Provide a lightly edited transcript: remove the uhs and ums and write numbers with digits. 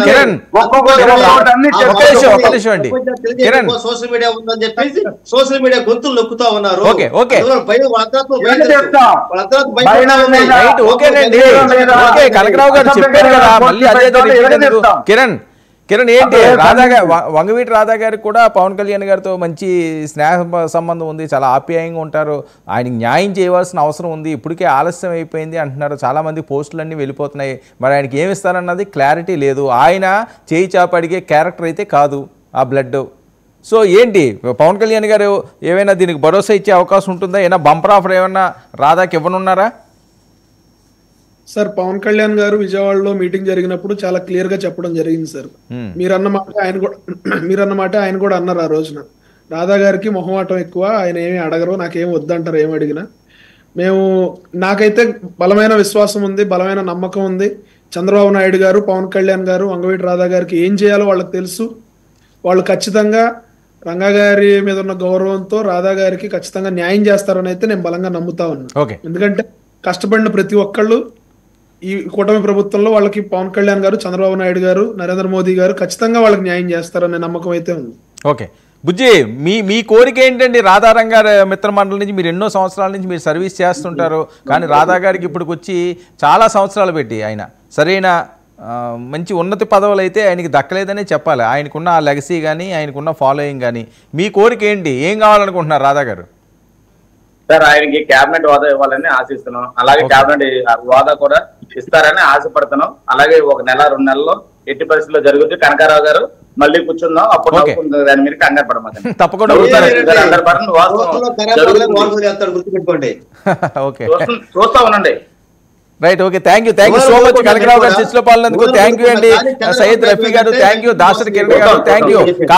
Kiran social media ఉందని చెప్పేసి social media గొంతులు నొక్కుతా ఉన్నారు. కనకరావు గారు చెప్పారు కదా, మళ్ళీ అదే కిరణ్ ఏంటి వంగవీటి రాధా గారికి కూడా పవన్ కళ్యాణ్ గారితో మంచి స్నేహ సంబంధం ఉంది, చాలా ఆప్యాయంగా ఉంటారు, ఆయనకి న్యాయం చేయవలసిన అవసరం ఉంది, ఇప్పటికే ఆలస్యం అయిపోయింది అంటున్నారు, చాలామంది పోస్టులన్నీ వెళ్ళిపోతున్నాయి, మరి ఆయనకి ఏమి ఇస్తారన్నది క్లారిటీ లేదు, ఆయన చేయి చాపడిగే క్యారెక్టర్ అయితే కాదు ఆ బ్లడ్. సో ఏంటి పవన్ కళ్యాణ్ గారు ఏమైనా దీనికి భరోసా ఇచ్చే అవకాశం ఉంటుందా? ఏమైనా బంపర్ ఆఫర్ ఏమన్నా రాధాకి ఇవ్వనున్నారా? సార్ పవన్ కళ్యాణ్ గారు విజయవాడలో మీటింగ్ జరిగినప్పుడు చాలా క్లియర్ గా చెప్పడం జరిగింది సార్. మీరన్నమాట ఆయన కూడా అన్నారు ఆ రోజున, రాధా గారికి మొహమాటం ఎక్కువ, ఆయన ఏమి అడగరు, నాకేం వద్దంటారు ఏమి అడిగినా. నాకైతే బలమైన విశ్వాసం ఉంది, బలమైన నమ్మకం ఉంది. చంద్రబాబు నాయుడు గారు, పవన్ కళ్యాణ్ గారు, వంగవీటి రాధా గారికి ఏం చేయాలో వాళ్ళకి తెలుసు. వాళ్ళు ఖచ్చితంగా రంగా గారి మీద ఉన్న గౌరవంతో రాధా గారికి ఖచ్చితంగా న్యాయం చేస్తారని అయితే నేను బలంగా నమ్ముతా ఉన్నాను. ఎందుకంటే కష్టపడిన ప్రతి ఒక్కళ్ళు ఈ కూటమి ప్రభుత్వంలో వాళ్ళకి పవన్ కళ్యాణ్ గారు, చంద్రబాబు నాయుడు గారు, నరేంద్ర మోదీ గారు ఖచ్చితంగా వాళ్ళకి న్యాయం చేస్తారనే నమ్మకం అయితే ఉంది. ఓకే బుజ్జి, మీ కోరిక ఏంటండి? రాధారాం గారి మిత్ర మండలి నుంచి మీరు ఎన్నో సంవత్సరాల నుంచి మీరు సర్వీస్ చేస్తుంటారు, కానీ రాధా గారికి ఇప్పటికి వచ్చి చాలా సంవత్సరాలు పెట్టి ఆయన సరైన మంచి ఉన్నతి పదవులు అయితే ఆయనకి దక్కలేదనే చెప్పాలి. ఆయనకున్న ఆ లెగసీ కానీ ఆయనకున్న ఫాలోయింగ్ కానీ. మీ కోరిక ఏంటి, ఏం కావాలనుకుంటున్నారు రాధా గారు? సార్ ఆయనకి క్యాబినెట్ హోదా ఇవ్వాలని ఆశిస్తున్నాం, అలాగే క్యాబినెట్ హోదా కూడా ఇస్తారని ఆశపడుతున్నాం. అలాగే 1 నెల 2 నెలల్లో ఎట్టి పరిస్థితుల్లో జరుగుతుంది. కనకారావు గారు మళ్ళీ కూర్చుందాం, అప్పుడు దాని మీరు కంగారు పడమాకండి, తప్పకుండా చూస్తా ఉండండి. Right, okay, thank you so much Kanaka Rao గారు చర్చలో పాల్గొన్నందుకు. థ్యాంక్ యూ అండి. సయ్యద్ రఫీ గారు థ్యాంక్ యూ, దాసరి కిరణ్ గారు థ్యాంక్ యూ.